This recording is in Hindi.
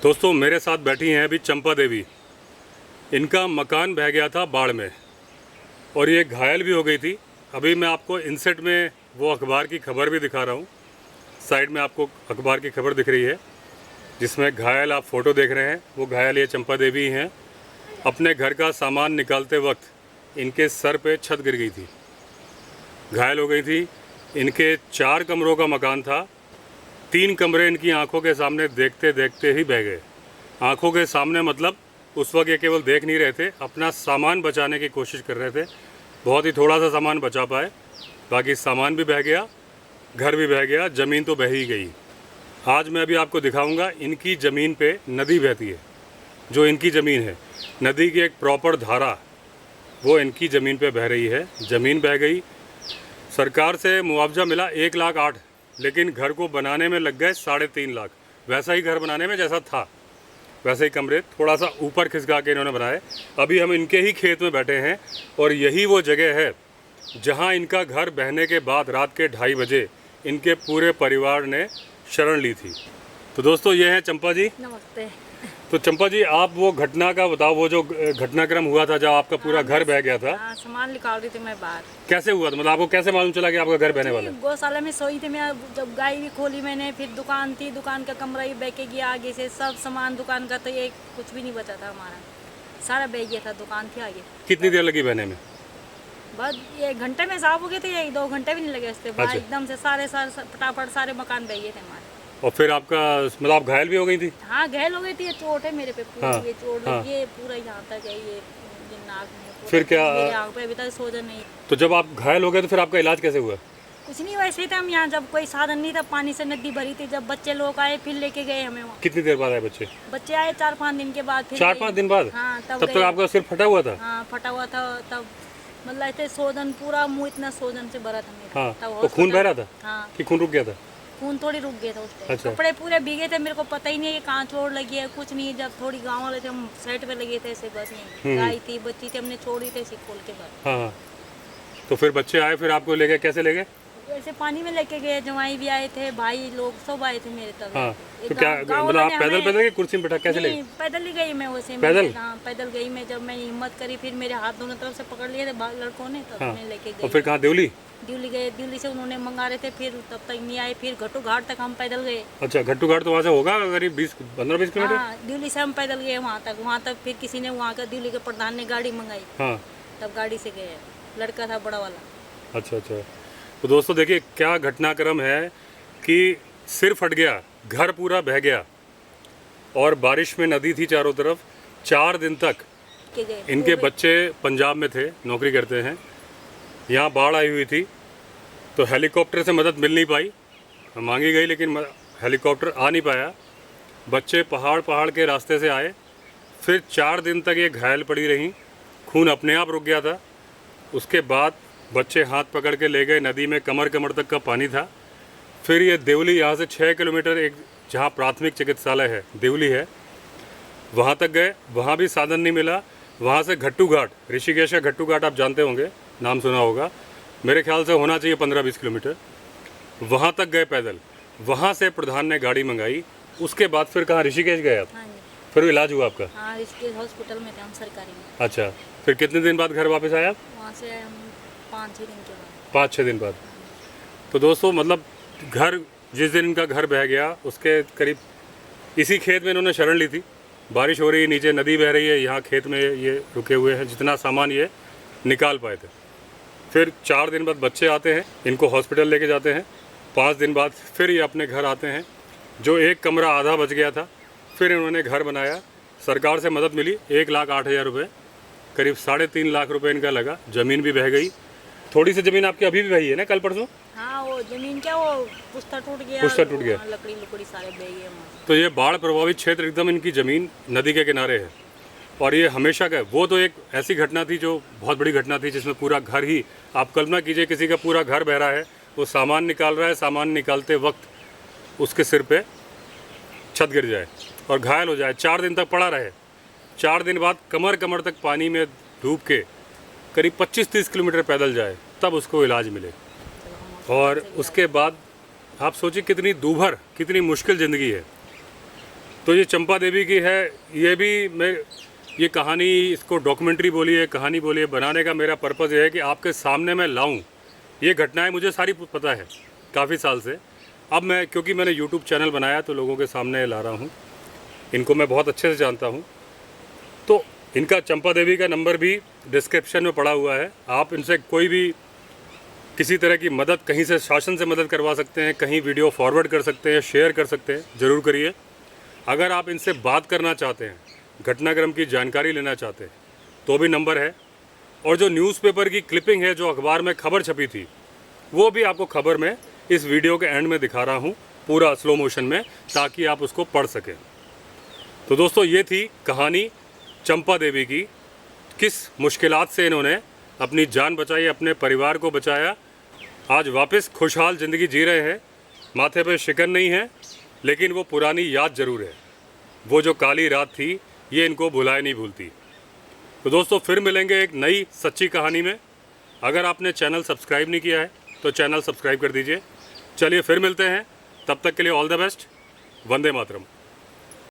दोस्तों मेरे साथ बैठी हैं अभी चंपा देवी। इनका मकान बह गया था बाढ़ में और ये घायल भी हो गई थी। अभी मैं आपको इनसेट में वो अखबार की खबर भी दिखा रहा हूँ। साइड में आपको अखबार की खबर दिख रही है जिसमें घायल आप फ़ोटो देख रहे हैं। वो घायल ये चंपा देवी हैं। अपने घर का सामान निकालते वक्त इनके सर पे छत गिर गई थी, घायल हो गई थी। इनके 4 कमरों का मकान था। 3 कमरे इनकी आंखों के सामने देखते देखते ही बह गए। आंखों के सामने मतलब उस वक्त ये केवल देख नहीं रहे थे, अपना सामान बचाने की कोशिश कर रहे थे। बहुत ही थोड़ा सा सामान बचा पाए, बाकी सामान भी बह गया, घर भी बह गया, ज़मीन तो बह ही गई। आज मैं अभी आपको दिखाऊंगा इनकी ज़मीन पे नदी बहती है, जो इनकी ज़मीन है। नदी की एक प्रॉपर धारा वो इनकी ज़मीन पे बह रही है। ज़मीन बह गई। सरकार से मुआवजा मिला 1,08,000, लेकिन घर को बनाने में लग गए 3.5 लाख। वैसा ही घर बनाने में जैसा था, वैसे ही कमरे थोड़ा सा ऊपर खिसका के इन्होंने बनाए। अभी हम इनके ही खेत में बैठे हैं और यही वो जगह है जहां इनका घर बहने के बाद रात के 2:30 बजे इनके पूरे परिवार ने शरण ली थी। तो दोस्तों ये हैं चंपा जी। नमस्ते। तो चंपा जी आप वो घटना का बताओ, वो जो घटनाक्रम हुआ था जब आपका पूरा घर बह गया था। हाँ, सामान निकाल रही थी मैं बाहर। कैसे हुआ था, मतलब आपको कैसे मालूम चला कि आपका घर बहने वाला है? गौशाला में सोई थी मैं, जब गाय भी खोली मैंने, फिर दुकान थी, दुकान का कमरा ही बह के गया आगे से, सब सामान दुकान का, तो ये कुछ भी नहीं बचा था हमारा, सारा बह गया था। दुकान थी आगे। कितनी देर लगी बहने में? बस 1 घंटे में साफ हो गए थे, 1-2 घंटे भी नहीं लगे इससे। अच्छा। एकदम से सारे फटाफट सारे मकान बह गए थे हमारे। और फिर आपका मतलब आप घायल भी हो गई थी? हाँ, घायल हो गई थी। ये चोट है मेरे पे पूरी। हाँ, ये चोट हाँ। लगी है पूरा यहाँ तक है, ये नाक में। फिर क्या? मेरे आँख पे अभी तक सोजन नहीं। तो जब आप घायल हो गए तो फिर आपका इलाज कैसे हुआ? कुछ नहीं, वैसे ही थे हम यहाँ। जब कोई साधन नहीं था, पानी से नदी भरी थी, जब बच्चे लोग आए फिर लेके गए हमें वहाँ। कितनी देर बाद आए बच्चे? बच्चे आए 4-5 दिन के बाद। फिर 4-5 दिन बाद? हाँ, तब तक आपका सिर फटा हुआ था? हाँ, फटा हुआ था तब। मतलब ऐसे सोजन, पूरा मुंह इतना सोजन से भरा था मेरा। हाँ, तब तो खून बह रहा था? हाँ, कि खून रुक गया था? खून थोड़ी रुक गया था उस टाइम। अच्छा। कपड़े पूरे भीगे थे, मेरे को पता ही नहीं है कि कहाँ चोट लगी है, कुछ नहीं। जब थोड़ी गाँव वाले थे, हम साइड पे लगे थे ऐसे, बस नहीं। गाय थी, बच्ची थी, हमने छोड़ी थी ऐसे खोल के बाद। हाँ हाँ। तो फिर बच्चे आए, फिर आपको ले गए, कैसे ले गए? ऐसे पानी में लेके गए, जवाई भी आए थे, भाई लोग सब आए थे मेरे तब। हाँ, एक तो क्या गाँव मतलब आप वालों ने पैदल हमें- पैदल की कुर्सी में बैठा कैसे ले नहीं, गए? पैदल ही गई मैं वैसे। पैदल? हाँ, पैदल गई मैं। जब मैंने हिम्मत करी, फिर मेरे हाथ दोनों तरफ से पकड़ लिए थे लड़कों ने, तब हाँ। मैं लेके और गई। फिर कहाँ, देवली? दिल्ली गए, दिल्ली से उन्होंने मंगा रहे थे, फिर तब तक नहीं आए। फिर घट्टू घाट तक हम पैदल गए। अच्छा, घट्टू घाट तो वहाँ से होगा करीब 15-20 किलोमीटर? हाँ, दिल्ली से हम पैदल गए वहाँ तक। वहाँ तक फिर किसी ने, वहाँ का दिल्ली के प्रधान ने गाड़ी मंगाई, हाँ। तब गाड़ी से गए। लड़का था बड़ा वाला। अच्छा अच्छा। तो दोस्तों देखिए क्या घटनाक्रम है कि सिर फट गया, घर पूरा बह गया और बारिश में नदी थी चारों तरफ। 4 दिन तक के गए इनके बच्चे पंजाब में थे, नौकरी करते हैं। यहाँ बाढ़ आई हुई थी तो हेलीकॉप्टर से मदद मिल नहीं पाई, मांगी गई लेकिन हेलीकॉप्टर आ नहीं पाया। बच्चे पहाड़ के रास्ते से आए। फिर 4 दिन तक ये घायल पड़ी रहीं, खून अपने आप रुक गया था। उसके बाद बच्चे हाथ पकड़ के ले गए नदी में, कमर तक का पानी था। फिर ये देवली, यहाँ से 6 किलोमीटर एक जहाँ प्राथमिक चिकित्सालय है देवली है, वहाँ तक गए। वहाँ भी साधन नहीं मिला। वहाँ से घट्टू घाट, ऋषिकेश का घट्टू घाट आप जानते होंगे, नाम सुना होगा, मेरे ख्याल से होना चाहिए 15-20 किलोमीटर। वहाँ तक गए पैदल। वहाँ से प्रधान ने गाड़ी मंगाई। उसके बाद फिर कहाँ, ऋषिकेश गए आप? हाँ जी। फिर इलाज हुआ आपका? हाँ, ऋषिकेश हॉस्पिटल में थे हम, सरकारी में। अच्छा, फिर कितने दिन बाद घर वापस आए आप? वहाँ से हम 5-6 दिन के बाद। 5-6 दिन बाद। तो दोस्तों मतलब घर, जिस दिन इनका घर बह गया उसके करीब इसी खेत में इन्होंने शरण ली थी। बारिश हो रही है, नीचे नदी बह रही है, यहाँ खेत में ये रुके हुए हैं, जितना सामान ये निकाल पाए थे। फिर 4 दिन बाद बच्चे आते हैं, इनको हॉस्पिटल लेके जाते हैं। 5 दिन बाद फिर ये अपने घर आते हैं। जो एक कमरा आधा बच गया था, फिर इन्होंने घर बनाया। सरकार से मदद मिली 1,08,000 रुपये, करीब 3.5 लाख रुपये इनका लगा। ज़मीन भी बह गई। थोड़ी सी ज़मीन आपकी अभी भी बही है ना, कल परसों? हाँ, वो जमीन क्या, वो पुश्ता टूट गया। पुश्ता टूट गया। हाँ, लकड़ी सारे बह गए वहाँ। तो ये बाढ़ प्रभावित क्षेत्र एकदम, इनकी ज़मीन नदी के किनारे है और ये हमेशा का। वो तो एक ऐसी घटना थी जो बहुत बड़ी घटना थी, जिसमें पूरा घर ही, आप कल्पना कीजिए किसी का पूरा घर बह रहा है, वो सामान निकाल रहा है, सामान निकालते वक्त उसके सिर पे छत गिर जाए और घायल हो जाए, 4 दिन तक पड़ा रहे। 4 दिन बाद कमर तक पानी में डूब के करीब 25-30 किलोमीटर पैदल जाए, तब उसको इलाज मिले। और उसके बाद आप सोचिए कितनी दूभर, कितनी मुश्किल ज़िंदगी है। तो ये चंपा देवी की है। ये भी मैं ये कहानी, इसको डॉक्यूमेंट्री बोलिए, कहानी बोलिए, बनाने का मेरा पर्पज़ ये है कि आपके सामने मैं लाऊं। ये घटनाएं मुझे सारी पता है काफ़ी साल से। अब मैं, क्योंकि मैंने यूट्यूब चैनल बनाया तो लोगों के सामने ला रहा हूँ। इनको मैं बहुत अच्छे से जानता हूँ। तो इनका, चंपा देवी का नंबर भी डिस्क्रिप्शन में पड़ा हुआ है। आप इनसे कोई भी किसी तरह की मदद, कहीं से शासन से मदद करवा सकते हैं, कहीं वीडियो फॉरवर्ड कर सकते हैं, शेयर कर सकते हैं, ज़रूर करिए। अगर आप इनसे बात करना चाहते हैं, घटनाक्रम की जानकारी लेना चाहते हैं, तो भी नंबर है। और जो न्यूज़पेपर की क्लिपिंग है, जो अखबार में खबर छपी थी, वो भी आपको खबर में इस वीडियो के एंड में दिखा रहा हूँ, पूरा स्लो मोशन में, ताकि आप उसको पढ़ सकें। तो दोस्तों, ये थी कहानी चंपा देवी की। किस मुश्किलात से इन्होंने अपनी जान बचाई, अपने परिवार को बचाया। आज वापस खुशहाल ज़िंदगी जी रहे हैं, माथे पे शिकन नहीं है, लेकिन वो पुरानी याद ज़रूर है। वो जो काली रात थी, ये इनको भुलाए नहीं भूलती। तो दोस्तों, फिर मिलेंगे एक नई सच्ची कहानी में। अगर आपने चैनल सब्सक्राइब नहीं किया है तो चैनल सब्सक्राइब कर दीजिए। चलिए फिर मिलते हैं, तब तक के लिए all the best. Vande Mataram.